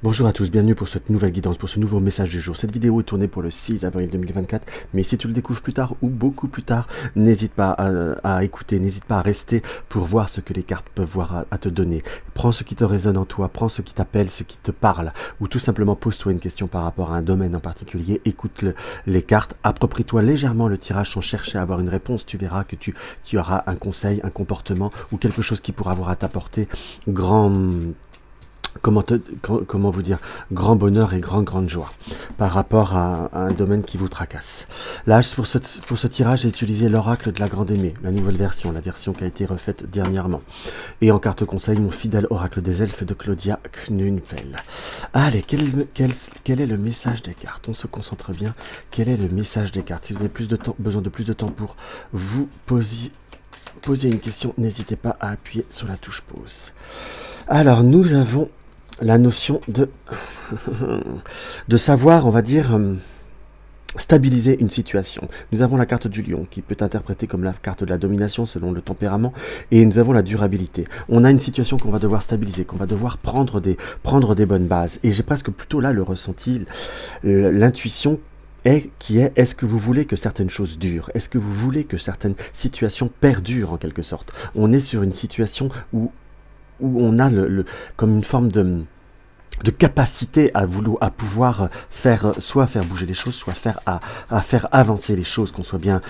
Bonjour à tous, bienvenue pour cette nouvelle guidance, pour ce nouveau message du jour. Cette vidéo est tournée pour le 6 avril 2024, mais si tu le découvres plus tard ou beaucoup plus tard, n'hésite pas à écouter, n'hésite pas à rester pour voir ce que les cartes peuvent voir à te donner. Prends ce qui te résonne en toi, prends ce qui t'appelle, ce qui te parle, ou tout simplement pose-toi une question par rapport à un domaine en particulier, écoute les cartes, approprie-toi légèrement le tirage sans chercher à avoir une réponse, tu verras que tu auras un conseil, un comportement ou quelque chose qui pourra avoir à t'apporter comment vous dire, grand bonheur et grande joie par rapport à un domaine qui vous tracasse. Là, pour ce tirage, j'ai utilisé l'oracle de la Grande Aimée, la nouvelle version, la version qui a été refaite dernièrement. Et en carte conseil, mon fidèle oracle des elfes de Claudia Knunfell. Allez, quel est le message des cartes? On se concentre bien. Quel est le message des cartes? Si vous avez besoin de plus de temps pour vous poser une question, n'hésitez pas à appuyer sur la touche pause. Alors, nous avons la notion de savoir, on va dire, stabiliser une situation. Nous avons la carte du lion qui peut être interprétée comme la carte de la domination selon le tempérament, et nous avons la durabilité. On a une situation qu'on va devoir stabiliser, qu'on va devoir prendre des bonnes bases. Et j'ai presque plutôt là le ressenti, l'intuition est-ce que vous voulez que certaines choses durent? Est-ce que vous voulez que certaines situations perdurent en quelque sorte? On est sur une situation où on a comme une forme de capacité à pouvoir soit faire bouger les choses, soit faire avancer les choses, qu'on soit bien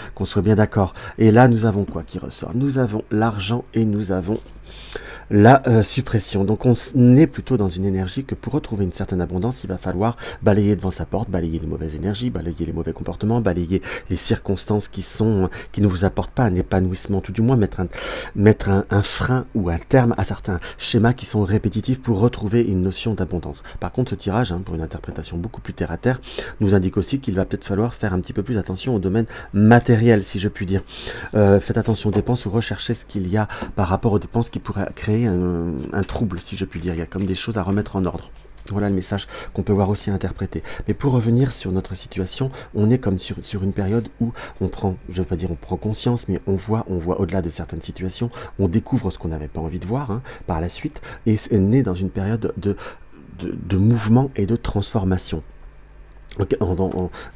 d'accord. Et là, nous avons quoi qui ressort? Nous avons l'argent et nous avons la suppression. Donc on est plutôt dans une énergie que pour retrouver une certaine abondance, il va falloir balayer devant sa porte, balayer les mauvaises énergies, balayer les mauvais comportements, balayer les circonstances qui ne vous apportent pas un épanouissement, tout du moins mettre un frein ou un terme à certains schémas qui sont répétitifs pour retrouver une notion d'abondance. Par contre, ce tirage, pour une interprétation beaucoup plus terre à terre, nous indique aussi qu'il va peut-être falloir faire un petit peu plus attention au domaine matériel, si je puis dire. Faites attention aux dépenses ou recherchez ce qu'il y a par rapport aux dépenses qui pourraient créer un trouble, si je puis dire. Il y a comme des choses à remettre en ordre. Voilà le message qu'on peut voir aussi interprété. Mais pour revenir sur notre situation, on est comme sur une période où on prend, je ne veux pas dire on prend conscience, mais on voit au-delà de certaines situations, on découvre ce qu'on n'avait pas envie de voir par la suite, et on est dans une période de mouvement et de transformation.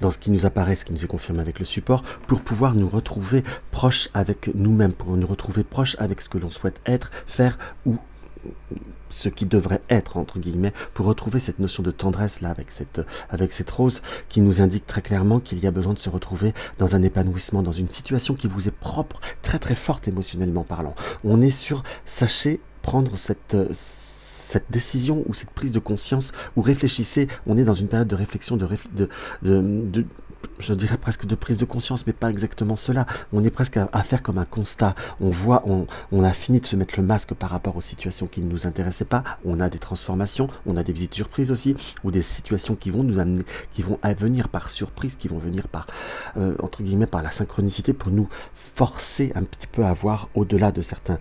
Dans ce qui nous apparaît, ce qui nous est confirmé avec le support, pour pouvoir nous retrouver proches avec nous-mêmes, pour nous retrouver proches avec ce que l'on souhaite être, faire ou ce qui devrait être, entre guillemets, pour retrouver cette notion de tendresse là avec cette rose qui nous indique très clairement qu'il y a besoin de se retrouver dans un épanouissement, dans une situation qui vous est propre, très très forte émotionnellement parlant. On est sur, sachez prendre cette décision ou cette prise de conscience, ou réfléchissez, on est dans une période de réflexion, je dirais presque de prise de conscience, mais pas exactement cela. On est presque à faire comme un constat. On a fini de se mettre le masque par rapport aux situations qui ne nous intéressaient pas. On a des transformations, on a des visites surprises aussi, ou des situations qui vont nous amener, qui vont venir par surprise, qui vont venir par, entre guillemets, par la synchronicité pour nous forcer un petit peu à voir au-delà de certains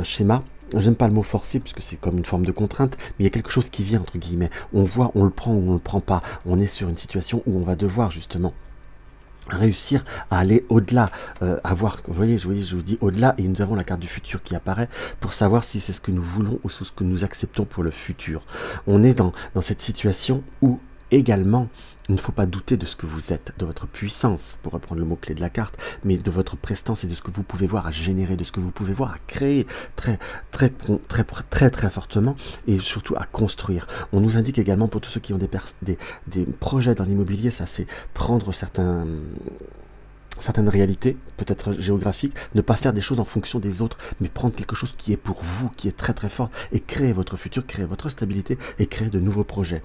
schémas. J'aime pas le mot forcer puisque c'est comme une forme de contrainte, mais il y a quelque chose qui vient entre guillemets. On voit, on le prend ou on le prend pas. On est sur une situation où on va devoir justement réussir à aller au-delà, vous voyez, je vous dis au-delà, et nous avons la carte du futur qui apparaît pour savoir si c'est ce que nous voulons ou ce que nous acceptons pour le futur. On est dans cette situation où également, il ne faut pas douter de ce que vous êtes, de votre puissance, pour reprendre le mot-clé de la carte, mais de votre prestance et de ce que vous pouvez voir à générer, de ce que vous pouvez voir à créer très fortement, et surtout à construire. On nous indique également pour tous ceux qui ont des projets dans l'immobilier, ça c'est prendre certaines réalités, peut-être géographiques, ne pas faire des choses en fonction des autres, mais prendre quelque chose qui est pour vous, qui est très très fort, et créer votre futur, créer votre stabilité, et créer de nouveaux projets.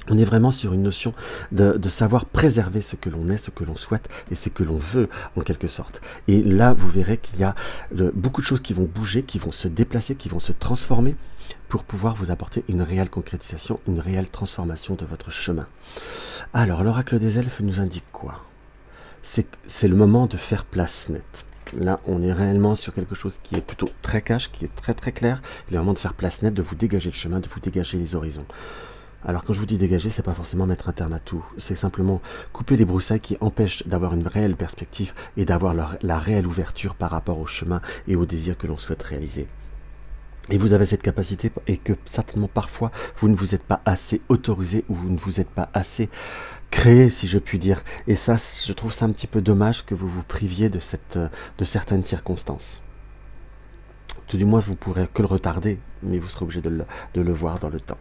On est vraiment sur une notion de savoir préserver ce que l'on est, ce que l'on souhaite et ce que l'on veut en quelque sorte. Et là, vous verrez qu'il y a beaucoup de choses qui vont bouger, qui vont se déplacer, qui vont se transformer pour pouvoir vous apporter une réelle concrétisation, une réelle transformation de votre chemin. Alors, l'oracle des elfes nous indique quoi? C'est le moment de faire place nette. Là, on est réellement sur quelque chose qui est plutôt très cash, qui est très très clair. Il est le moment de faire place nette, de vous dégager le chemin, de vous dégager les horizons. Alors quand je vous dis dégager, c'est pas forcément mettre un terme à tout, c'est simplement couper les broussailles qui empêchent d'avoir une réelle perspective et d'avoir la réelle ouverture par rapport au chemin et aux désirs que l'on souhaite réaliser. Et vous avez cette capacité et que certainement parfois vous ne vous êtes pas assez autorisé ou vous ne vous êtes pas assez créé, si je puis dire. Et ça, je trouve ça un petit peu dommage que vous vous priviez de certaines circonstances. Tout du moins, vous pourrez que le retarder, mais vous serez obligé de le voir dans le temps.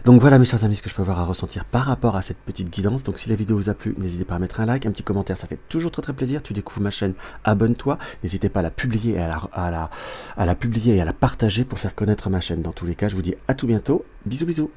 Donc voilà mes chers amis, ce que je peux avoir à ressentir par rapport à cette petite guidance. Donc si la vidéo vous a plu, n'hésitez pas à mettre un like, un petit commentaire, ça fait toujours très plaisir. Tu découvres ma chaîne, abonne-toi. N'hésitez pas à la publier et à la partager pour faire connaître ma chaîne. Dans tous les cas, je vous dis à tout bientôt. Bisous bisous.